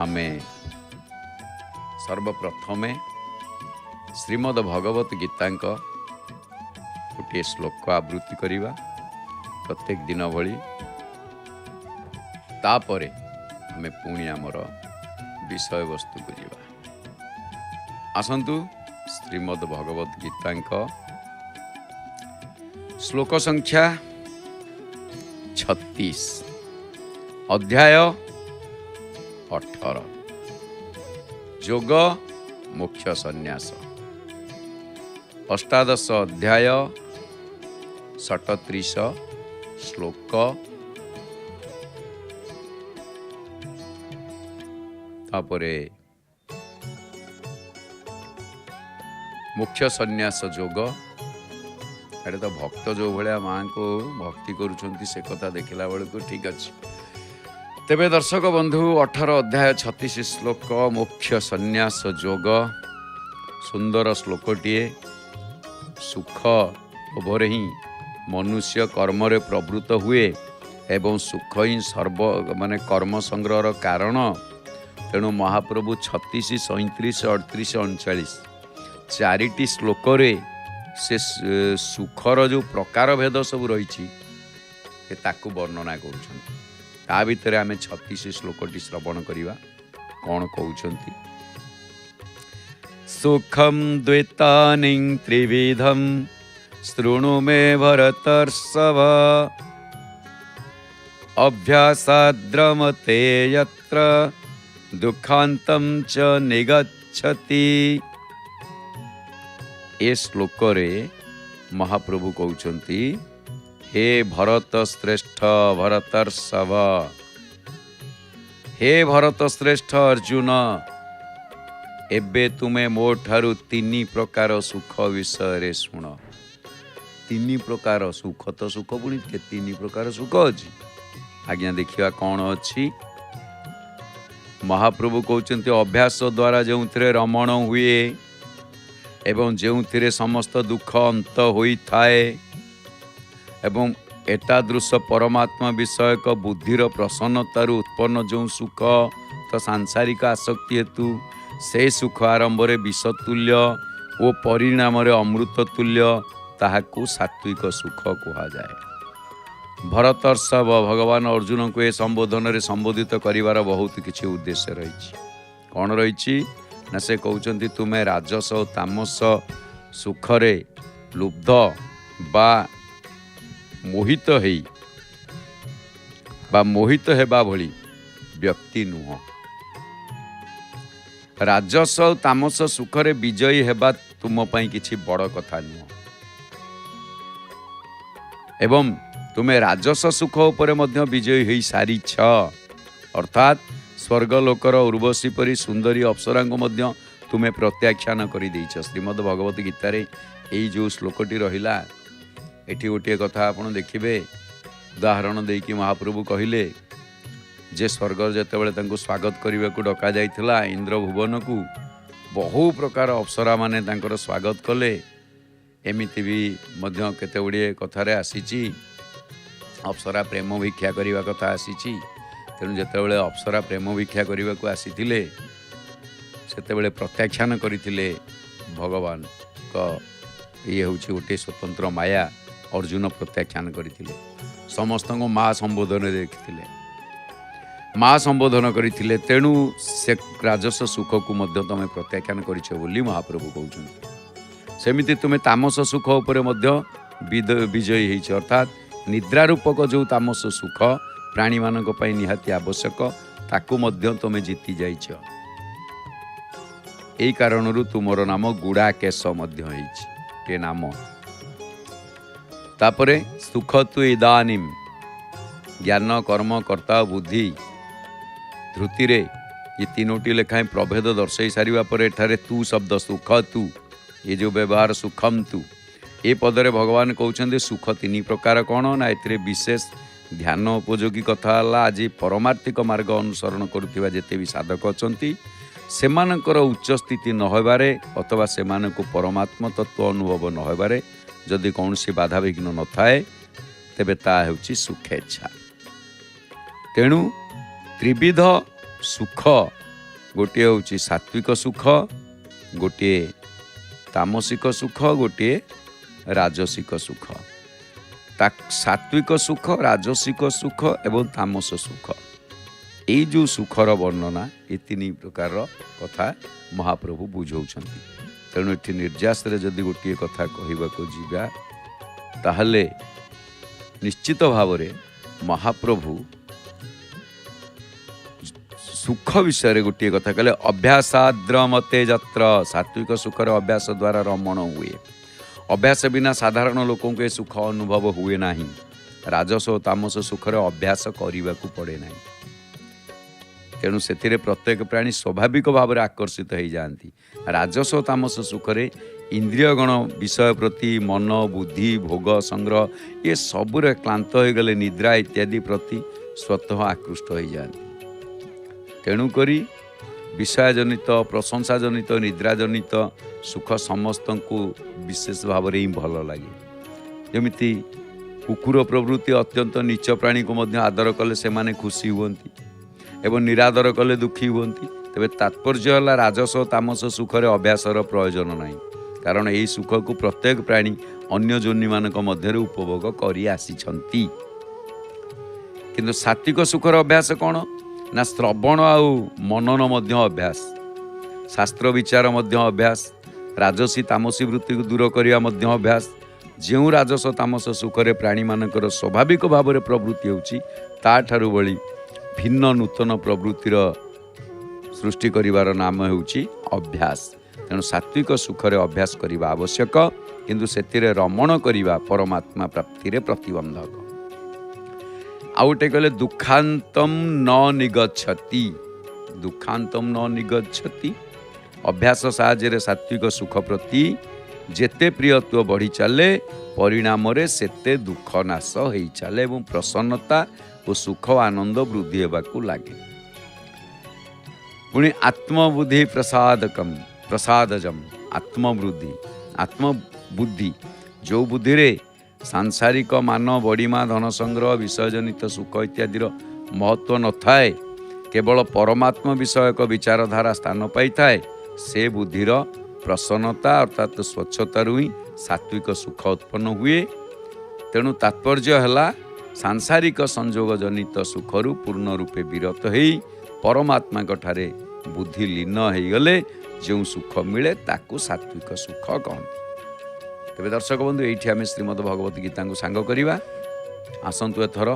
आमे सर्वप्रथमे श्रीमद् भगवत गीता गोटे श्लोक आवृत्ति करवा प्रत्येक दिन भली तापरे आमे पुणी आमर विषय वस्तु को जीवा। आसंतु श्रीमद् भगवत गीता श्लोक संख्या 36 अध्याय 18 योग मुख्य संन्यास। अष्टादश अध्याय 37 श्लोक तापरे मुख्य संन्यास योग। अरे तो भक्त जो भाया माँ को भक्ति करुँच से कथा देखला बेलू ठीक अच्छे। तेबे दर्शक बंधु 18 अध्याय 36 श्लोक मुख्य संन्यास योग सुंदर श्लोकटीए। सुख लोभरे ही मनुष्य कर्म रे प्रवृत्त हुए एवं सुख ही सर्व माने कर्म संग्रहर कारण। तेणु महाप्रभु 36, 37, 38, 39 चारिटी श्लोक रे से सुखर जो प्रकार भेद सब रही ताकू वर्णना करुछन। ता भितर आमे 36 श्लोकटी श्रवण करिवा कौन कहउछंती। सुखम द्वैतानि त्रिविधम शृणु मे भरतर्षभ अभ्यासाद्रमते यत्र दुखांतं च निगच्छति। ए श्लोक रे महाप्रभु कहउछंती हे भरत श्रेष्ठ भरतर्षभ, हे भरत श्रेष्ठ अर्जुन, एबे तुमे मो ठारू 3 प्रकार सुख विषय शुण। 3 प्रकार सुख तो सुख पुणी 3 प्रकार सुख अच्छी। आज्ञा देखिया कौन अच्छी। महाप्रभु कहते अभ्यास द्वारा जो रमण हुए एवं जो समस्त दुख अंत होई थाए एवं एतादृश परमात्मा विषयक बुद्धिर प्रसन्नतारू उत्पन्न जो सुख तो सांसारिक आसक्ति हेतु से सुख आरंभ रे विषतुल्य ओ परिणाम रे अमृत तुल्य ताहाकू सात्विक सुख कहा जाए। भरतर्षभ भगवान अर्जुन को ए संबोधन रे संबोधित करिवार बहुत किछि उद्देश्य रही। कौन रही ना से कहउचंती तुमे राजस और तामस सुखरे लुब्ध बा मोहित हेबा भली व्यक्ति नुह। राजस और तामस सुखरे विजयी हेबा तुम पई किछि बड़ कथा नुह। एवं तुमे राजस सुख उपरे मध्य विजयी होई सारिछ। अर्थात स्वर्गलोकर उर्वशी परी सुंदरी अप्सरा को मध्य तुमे प्रत्याख्यान कर देइछ। श्रीमद् भगवत गीतार यही जो श्लोकटी रहिला एठी गोटे कथा आपण देखिबे। उदाहरण देकी महाप्रभु कहिले जे स्वर्ग जेतेबेले तांको स्वागत करने को डका जाइथिला इंद्र भुवन को बहु प्रकार अप्सरा माने तांकर स्वागत कले। एमिति भी मध्य केते गुड़िए कथारे आसीची अप्सरा प्रेम भिक्षा करने कथा आसीची। तेणु जेतेबेले अप्सरा प्रेम भिक्षा करने को आसीथिले सेतेबेले प्रत्याख्यान करथिले भगवान को ये हूँ गोटे स्वतंत्र माया। अर्जुन प्रत्याख्यान करथिले समस्त को माँ संबोधन देखिथिले माँ संबोधन करथिले। तेणु से राजस सुख को मध्य तमे प्रत्याख्यान करिछ बोली महाप्रभु कहउछन्ति। सेमिति तुमे तामस सुख उपरे मध्य विजयी होइछ। अर्थात निद्रा रूपक जो तामस सुख प्राणी मानक पई निहाती आवश्यक ताकू मध्य तमे जीति जाइछ। एई कारणरू तुमर नाम गुड़ाकेश मध्य होइछ ते नाम। तापरे सुख तु इदानीम ज्ञान कर्म कर्ता बुद्धि धृति रे ये 3टी लेखाएं प्रभेद दर्शाई सारिबा पर एठारे तू शब्द सुख तू ये जो व्यवहार सुखम तू ए पदरे भगवान कहउछन्ते सुख 3 प्रकार कौन ना एथिरे विशेष ध्यान उपयोगी कथा हला। आज परमार्थिक मार्ग अनुसरण करुथिबा जेते भी साधक अछंती सेमानकर उच्च स्थिति न होबारे अथवा सेमानकु परमात्मा तत्व अनुभव न होबारे जदि कौन सी बाधा विघ्न न थाए तेबे ता हेउछि सुखेच्छा। तेणु त्रिविध सुख गोटे हूँ सात्विक सुख, गोटे तामसिक सुख, गोटे राजसिक सुख। सात्विक सुख, राजसिक सुख एवं तामस सुख, यही जो सुखर वर्णना ये तीन प्रकार कथा महाप्रभु बुझाउछंती। तेणु ये निर्यास जदि गोटे कथा कहवाक जीवा ताहले निश्चित भाव में महाप्रभु सुख विषय गोटे कथा कहले, अभ्यासाद्रमते जत्र, सात्विक सुखर अभ्यास द्वारा रमण हुए। अभ्यास बिना साधारण लोकों के सुख अनुभव हुए नहीं। राजस और तामस सुखर अभ्यास करने को पड़े नहीं। तेणु से प्रत्येक प्राणी स्वाभाविक भाव में आकर्षित हो जाती। राजस और तामस सुखरे इंद्रियगण विषय प्रति मन बुद्धि भोग संग्रह ये सबुरे क्लांत हो गले, निद्रा इत्यादि प्रति स्वतः आकृष्ट हो जाती। तेणुकरी विषयजनित प्रशंसाजनित निद्राजनित सुख समस्त को विशेष भाव में ही भल लगे। जमिति कुकुर प्रवृत्ति अत्यंत नीच प्राणी को मध्य आदर कले से माने खुशी हुअन्ति एवं निरादर कले दुखी हुअन्ति। तेबे तात्पर्य है राजस तामस सुखरे अभ्यासर प्रयोजन नहीं, कारण यही सुख को प्रत्येक प्राणी अन्य जोनि मानक मध्य उपभोग करि आसिछन्ति। किंतु सात्विक सुखर अभ्यास कौन ना श्रवण आउ मनन मध्य अभ्यास, शास्त्र विचार मध्य अभ्यास, राजसी तामसी वृत्ति को दूर करने मध्य अभ्यास। जो राजस तामस सुखरे प्राणी मानकर स्वाभाविक भाव में प्रवृत्ति होची ताठारु बली भिन्न नूतन प्रवृत्तिर सृष्टि करिवार नाम होची अभ्यास। तेणु सात्विक सुखरे अभ्यास करने आवश्यक, किंतु सेतिरे रमण करने परमात्मा प्राप्ति प्रतिबंधक। आउटे कहले दुखांतम न निगच्छति, दुखांतम न निगच्छति। अभ्यास साहाय्य सात्विक सुख प्रति जेते प्रियत्व बढ़ी चले परिणाम रे सेते दुख नाश हो चले एवं प्रसन्नता और सुख आनंद वृद्धि होगाकू लगे। पुणी आत्मबुद्धि प्रसादकम प्रसादजम, आत्मवृद्धि आत्मबुद्धि जो बुद्धि रे सांसारिक मान बड़ीमा धन संग्रह विषयजनित सुख इत्यादि महत्व न थाए, केवल परमात्मा विषयक विचारधारा स्थान पाई थाए, से बुद्धिर प्रसन्नता अर्थात स्वच्छता ही सात्विक सुख उत्पन्न हुए। तेणु तात्पर्य है सांसारिक संजोग जनित सुखरु पूर्ण रूपे विरत होई परमात्मा ठारे बुद्धि लीन हो गले जो सुख मिले ताकू सात्विक सुख कहते। तेरे दर्शक बंधु ये आम श्रीमद भगवत गीता को सांग करवा। आसतु एथर